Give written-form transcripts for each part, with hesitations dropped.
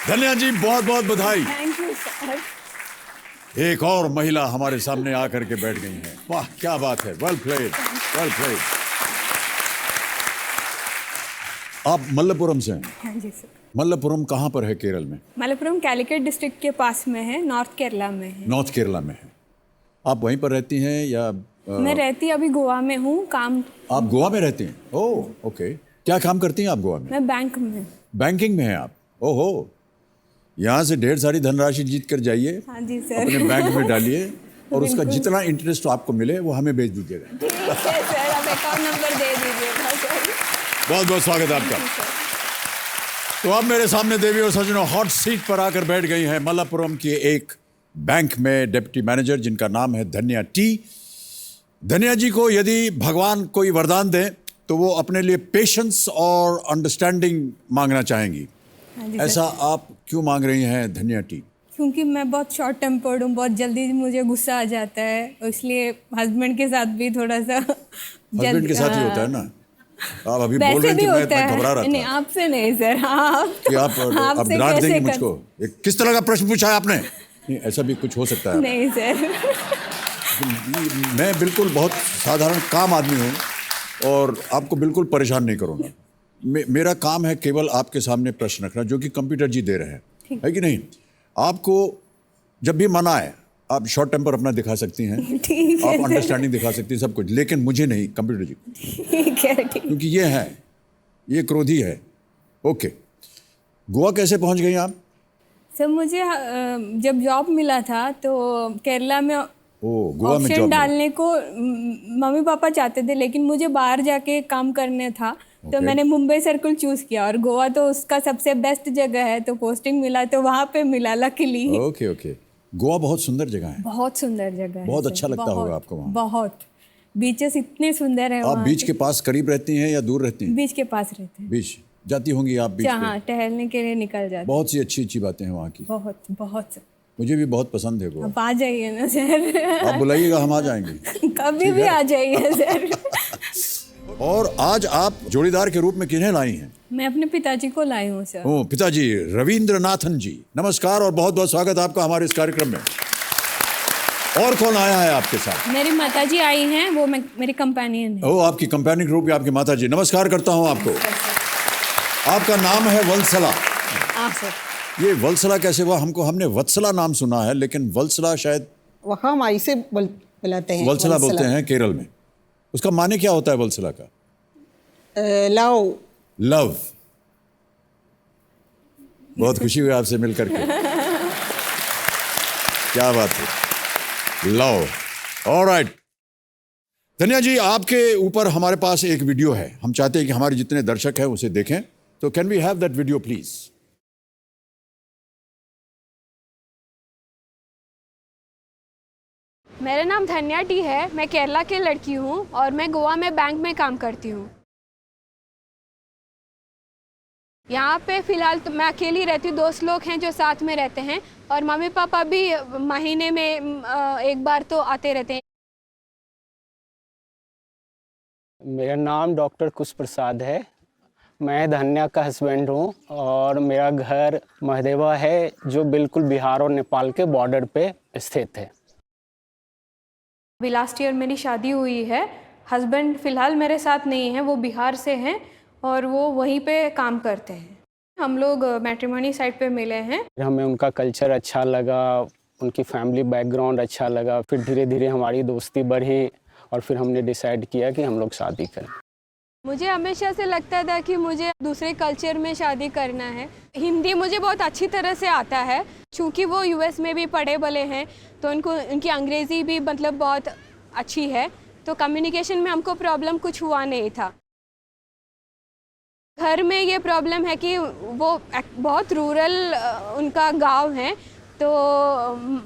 धन्या जी बहुत बहुत बधाई। Thank you sir. एक और महिला हमारे सामने आकर के बैठ गई है। वाह क्या बात है, वेल प्लेड, वेल प्लेड। आप मल्लपुरम से हैं? हाँ जी सर। मल्लपुरम कहाँ पर है केरल में? मलप्पुरम कैलिकट डिस्ट्रिक्ट के पास में है, नॉर्थ केरला में है। नॉर्थ केरला में है। आप वहीं पर रहती हैं या मैं रहती अभी गोवा में हूँ। काम आप गोवा में रहती हैं? Oh okay. क्या काम करती हैं आप गोवा में? मैं बैंक में। बैंकिंग में हैं आप? ओहो, यहाँ से ढेर सारी धनराशि जीत कर जाइए, हाँ जी सर। अपने बैंक में डालिए और उसका बिल्कुल। जितना इंटरेस्ट आपको मिले वो हमें भेज दीजिएगा। ठीक है सर, आप अकाउंट नंबर दे दीजिएगा सर। बहुत बहुत स्वागत है आपका। तो अब मेरे सामने देवी और सज्जनों हॉट सीट पर आकर बैठ गई हैं मल्लपुरम की एक बैंक में डिप्टी मैनेजर जिनका नाम है धन्या टी। धन्या जी को यदि भगवान कोई वरदान दे तो वो अपने लिए पेशेंस और अंडरस्टैंडिंग मांगना चाहेंगी। हाँ जी ऐसा सर। आप क्यों मांग रही हैं धन्या टी? क्योंकि मैं बहुत शॉर्ट टेम्पर्ड हूँ, बहुत जल्दी मुझे गुस्सा आ जाता है, इसलिए हस्बैंड के साथ भी थोड़ा सा हस्बैंड के साथ ही होता है ना? आप अभी बोल वैसे रहे भी थे, होता मैं घबरा है। रहा नहीं था आपसे नहीं सर, आप कि आप आपसे डांट कैसे देंगी कर- मुझको। ये किस तरह का प्रश्न पूछा है आपने? नहीं, ऐसा भी कुछ हो सकता है। नहीं सर। मैं बिल्कुल बहुत साधारण काम आदमी हूँ और आपको बिल्कुल परेशान नहीं करूँगा। मेरा काम है केवल आपके सामने प्रश्न रखना जो कि कंप्यूटर जी दे रहे हैं, है कि नहीं? आपको जब भी मन आए आप शॉर्ट टेम्पर अपना दिखा सकती हैं, ठीक है आप सर। अंडरस्टैंडिंग दिखा सकती हैं, सब कुछ, लेकिन मुझे नहीं, कंप्यूटर जी को, ठीक है ठीक। क्योंकि ये क्रोधी है। ओके, गोवा कैसे पहुंच गई आप? सर मुझे जब जॉब मिला था तो केरला में गोवा में ऑप्शन जॉब डालने को मम्मी पापा चाहते थे, लेकिन मुझे बाहर जाके काम करने था तो Okay. मैंने मुंबई सर्कल चूज किया और गोवा तो उसका सबसे बेस्ट जगह है, तो पोस्टिंग मिला तो वहाँ पे मिला लकीली। Okay okay. गोवा बहुत सुंदर जगह है। बहुत सुंदर जगह है बहुत सर, अच्छा लगता होगा आपको वहाँ। बहुत बीचेस इतने सुंदर है आप वहाँ बीच पे। के पास करीब रहती हैं या दूर रहती हैं? बीच के पास रहते हैं। बीच जाती होंगी आप बीच हाँ, पे? टहलने के लिए निकल जाते हैं। बहुत सी अच्छी अच्छी बातें हैं वहाँ की। बहुत बहुत सर। मुझे भी बहुत पसंद है गोवा। आप आ जाइए ना सर। आप बुलाइएगा, हम आ जाएंगे। कभी भी आ जाइए सर। और आज आप जोड़ीदार के रूप में किन्हें लाई हैं? मैं अपने पिताजी को लाई हूँ सर। ओ पिताजी रविंद्रनाथन जी, नमस्कार और बहुत बहुत स्वागत आपका हमारे इस कार्यक्रम में। और कौन आया है आपके साथ? मेरी माताजी आई हैं, वो मेरी कंपेनियन है। ओ आपकी कंपेनी ग्रुप की आपकी माता जी, नमस्कार करता हूँ आपको। आपका नाम है वत्सला। हाँ सर। ये वत्सला कैसे हुआ? हमने वत्सला नाम सुना है, लेकिन वत्सला शायद वहाँ हम ऐसे बुलाते हैं। वत्सला बोलते हैं केरल में। उसका माने क्या होता है वत्सला का? लव। लव। बहुत खुशी हुई आपसे मिलकर के। क्या बात है, लव। ऑलराइट धन्या जी, आपके ऊपर हमारे पास एक वीडियो है, हम चाहते हैं कि हमारे जितने दर्शक हैं उसे देखें, तो can we have that video please? मेरा नाम धन्या टी है, मैं केरला की लड़की हूँ और मैं गोवा में बैंक में काम करती हूँ। यहाँ पे फ़िलहाल तो मैं अकेली रहती हूँ, दोस्त लोग हैं जो साथ में रहते हैं और मम्मी पापा भी महीने में एक बार तो आते रहते हैं। मेरा नाम डॉक्टर कुश प्रसाद है। मैं धन्या का हस्बैंड हूँ और मेरा घर महदेवा है जो बिल्कुल बिहार और नेपाल के बॉर्डर पे स्थित है। अभी लास्ट ईयर मेरी शादी हुई है। हस्बैंड फ़िलहाल मेरे साथ नहीं है, वो बिहार से हैं और वो वहीं पे काम करते हैं। हम लोग मैट्रिमोनी साइट पे मिले हैं। हमें उनका कल्चर अच्छा लगा, उनकी फैमिली बैकग्राउंड अच्छा लगा, फिर धीरे धीरे हमारी दोस्ती बढ़ी और फिर हमने डिसाइड किया कि हम लोग शादी करें। मुझे हमेशा से लगता था कि मुझे दूसरे कल्चर में शादी करना है। हिंदी मुझे बहुत अच्छी तरह से आता है, क्योंकि वो यूएस में भी पढ़े बले हैं तो उनकी अंग्रेज़ी भी मतलब बहुत अच्छी है, तो कम्युनिकेशन में हमको प्रॉब्लम कुछ हुआ नहीं था। घर में ये प्रॉब्लम है कि वो बहुत रूरल उनका गांव है, तो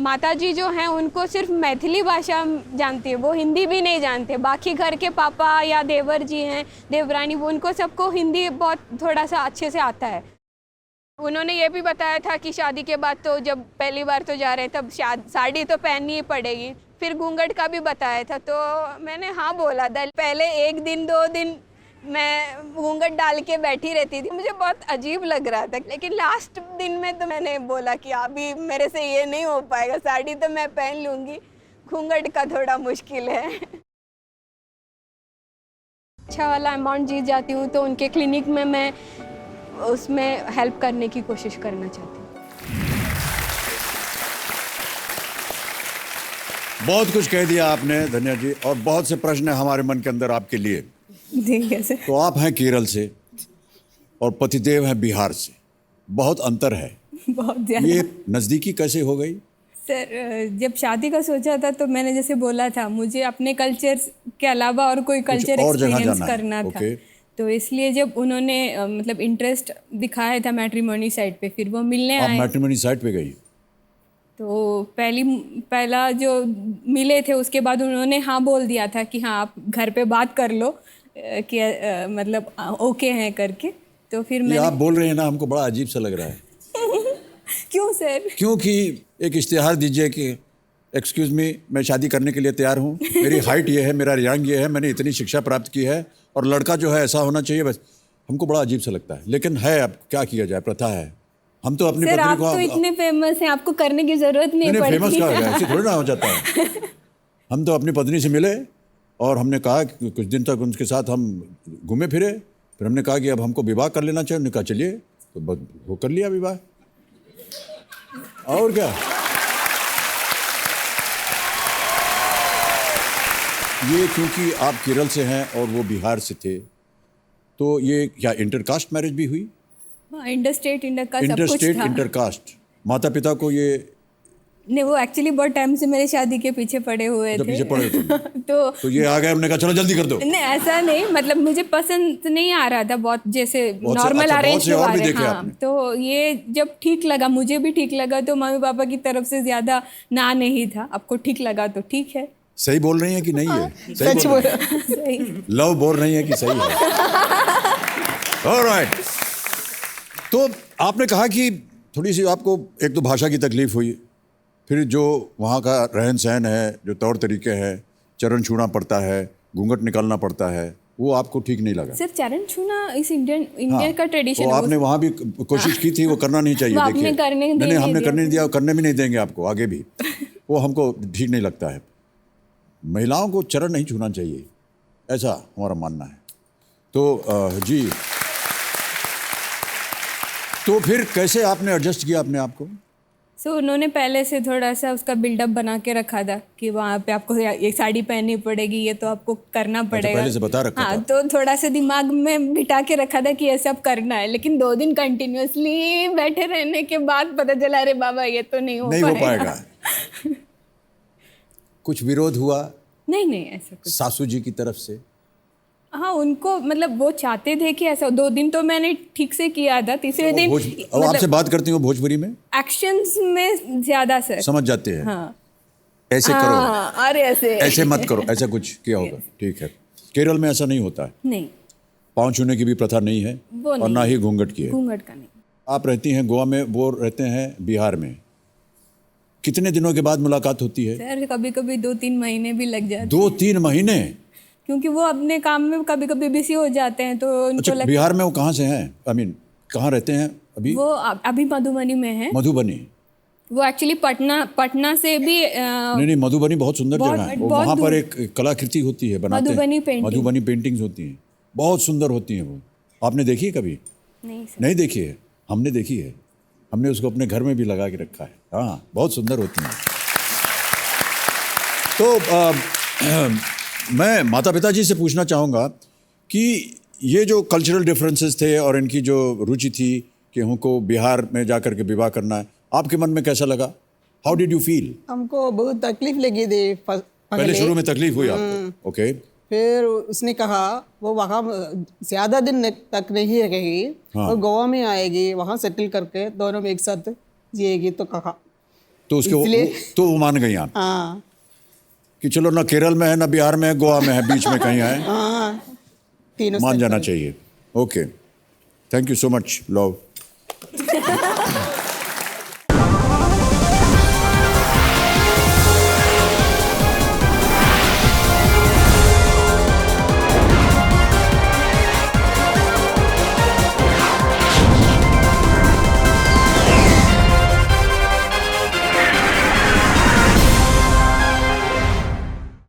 माताजी जो हैं उनको सिर्फ मैथिली भाषा जानती है, वो हिंदी भी नहीं जानते। बाकी घर के पापा या देवर जी हैं, देवरानी, वो उनको सबको हिंदी बहुत थोड़ा सा अच्छे से आता है। उन्होंने ये भी बताया था कि शादी के बाद तो जब पहली बार तो जा रहे हैं तब साड़ी तो पहननी ही पड़ेगी। फिर घूंघट का भी बताया था, तो मैंने हाँ बोला था। पहले 1 दिन 2 दिन मैं घूंघट डाल के बैठी रहती थी, मुझे बहुत अजीब लग रहा था। लेकिन लास्ट दिन में तो मैंने बोला कि अभी मेरे से ये नहीं हो पाएगा, साड़ी तो मैं पहन लूँगी, घूंघट का थोड़ा मुश्किल है। अच्छा वाला अमाउंट जीत जाती हूँ तो उनके क्लिनिक में मैं उसमें हेल्प करने की कोशिश करना चाहती हूँ। बहुत कुछ कह दिया आपने धन्या जी, और बहुत से प्रश्न है हमारे मन के अंदर आपके लिए। ठीक है सर। तो आप हैं केरल से और पतिदेव हैं बिहार से, बहुत अंतर है। बहुत ज़्यादा। ये नज़दीकी कैसे हो गई? सर जब शादी का सोचा था तो मैंने जैसे बोला था मुझे अपने कल्चर के अलावा और कोई कल्चर और जगह एक्सपीरियंस जाना है। करना था। ओके। तो इसलिए जब उन्होंने मतलब इंटरेस्ट दिखाया था मैट्रिमोनी साइट पे, फिर वो मिलने आप आए। मैट्रिमोनी साइट पे गई? तो पहला जो मिले थे उसके बाद उन्होंने हाँ बोल दिया था कि हाँ आप घर पे बात कर लो कि मतलब ओके हैं करके। तो फिर ये मैं आप बोल रहे हैं ना, हमको बड़ा अजीब सा लग रहा है। क्यों सर? क्योंकि एक इश्तिहार दीजिए कि एक्सक्यूज़ मी, मैं शादी करने के लिए तैयार हूँ, मेरी हाइट ये है, मेरा रंग ये है, मैंने इतनी शिक्षा प्राप्त की है और लड़का जो है ऐसा होना चाहिए। बस हमको बड़ा अजीब सा लगता है, लेकिन है, अब क्या किया जाए, प्रथा है। हम तो अपनी सर पत्नी आप को तो इतने फेमस हैं, आपको करने की जरूरत नहीं पड़ती। फेमस का ऐसे थोड़ी ना हो जाता है। हम तो अपनी पत्नी से मिले और हमने कहा कि कुछ दिन तक उनके साथ हम घूमे फिरे, फिर हमने कहा कि अब हमको विवाह कर लेना चाहिए। उन्होंने कहा चलिए, तो बस वो कर लिया विवाह, और क्या। ये क्योंकि आप केरल से हैं और वो बिहार से थे, तो ये क्या इंटरकास्ट मैरिज भी हुई? हाँ, इंटरस्टेट इंटरकास्ट सब कुछ इंटरस्टेट था। इंटरकास्ट। माता पिता को ये नहीं, वो एक्चुअली बहुत टाइम से मेरे शादी के पीछे पड़े हुए जब थे। पीछे पड़े थे तो ये आ गए, हमने कहा चलो जल्दी कर दो। नहीं ऐसा नहीं, मतलब मुझे पसंद नहीं आ रहा था बहुत, जैसे बहुत से- नॉर्मल अच्छा, बहुत अरेंज से और भी वाले। देखे हाँ, आपने। तो ये जब ठीक लगा, मुझे भी ठीक लगा, तो मम्मी पापा की तरफ से ज्यादा ना नहीं था। आपको ठीक लगा तो ठीक है। सही बोल रही है कि नहीं है? सच बोल बोल रही हैं? सही। लव बोल रही है कि सही है? ऑलराइट। तो आपने कहा कि थोड़ी सी आपको एक तो भाषा की तकलीफ हुई, फिर जो वहाँ का रहन सहन है, जो तौर तरीके हैं, चरण छूना पड़ता है, घूंघट निकालना पड़ता है, वो आपको ठीक नहीं लगा? सर चरण छूना इस इंडिया हाँ, का ट्रेडिशन तो है। आपने वहाँ भी कोशिश की थी, वो करना नहीं चाहिए। वो आपने देखिए, करने नहीं नहीं हमने दिया। करने नहीं दिया, करने भी नहीं देंगे आपको आगे भी। वो हमको ठीक नहीं लगता है। महिलाओं को चरण नहीं छूना चाहिए, ऐसा हमारा मानना है। तो जी, तो फिर कैसे आपने एडजस्ट किया अपने आप को? सो उन्होंने पहले से थोड़ा सा उसका बिल्डअप बना के रखा था कि वहाँ पे आपको ये साड़ी पहननी पड़ेगी, ये तो आपको करना पड़ेगा। पहले से बता रखा हाँ, था। तो थोड़ा सा दिमाग में बिठा के रखा था कि ये सब करना है। लेकिन 2 दिन कंटिन्यूअसली बैठे रहने के बाद पता चला, अरे बाबा ये तो नहीं हो पाएगा। कुछ विरोध हुआ नहीं ऐसा कुछ। सासू जी की तरफ से? हाँ, उनको मतलब वो चाहते थे कि ऐसा। 2 दिन तो मैंने ठीक से किया था, तीसरे दिन अब आपसे बात करती हूँ भोजपुरी में, एक्शंस में ज्यादा सर। समझ जाते हैं। हाँ, ऐसे करो, हाँ, अरे ऐसे मत करो, ऐसा कुछ किया होगा। ठीक है। केरल में ऐसा नहीं होता है, नहीं, पाँव छूने की भी प्रथा नहीं है वो और नहीं ना ही घूंघट की है। घूंघट का नहीं। आप रहती हैं गोवा में, वो रहते हैं बिहार में। कितने दिनों के बाद मुलाकात होती है? सर कभी कभी 2-3 महीने भी लग जाते हैं, 2-3 महीने? क्योंकि वो अपने काम में कभी कभी बिजी हो जाते हैं, तो उनको अच्छा, बिहार में वो कहाँ से हैं? आई मीन कहाँ रहते हैं अभी? वो अभी मधुबनी में है। मधुबनी? वो एक्चुअली पटना से भी नहीं, मधुबनी बहुत सुंदर जगह है। वो बहुत वहाँ पर दूर। एक कलाकृति होती है, बनाते हैं। मधुबनी पेंटिंग। मधुबनी पेंटिंग्स होती हैं, बहुत सुंदर होती हैं वो। आपने देखी है कभी? नहीं सर। नहीं देखी है? हमने देखी है, हमने उसको अपने घर में भी लगा के रखा है। हाँ, बहुत सुंदर होती हैं। तो मैं माता पिता जी से पूछना चाहूँगा कि ये जो कल्चरल डिफरेंसेस थे और इनकी जो रुचि थी कि हमको बिहार में जा कर के विवाह करना है, आपके मन में कैसा लगा? How did you feel? हमको बहुत तकलीफ लगी थी पहले शुरू में तकलीफ हुई आपको? ओके। फिर उसने कहा वो वहाँ ज्यादा दिन तक नहीं रहेगी, हाँ। और गोवा में आएगी, वहाँ सेटल करके दोनों में एक साथ जिएगी। तो कहा, तो उसके तो वो मान गई आप हाँ कि चलो ना केरल में है, ना बिहार में है, गोवा में है, बीच में कहीं है, हाँ, तीनों मान set जाना कर- चाहिए। Okay, thank you so much love.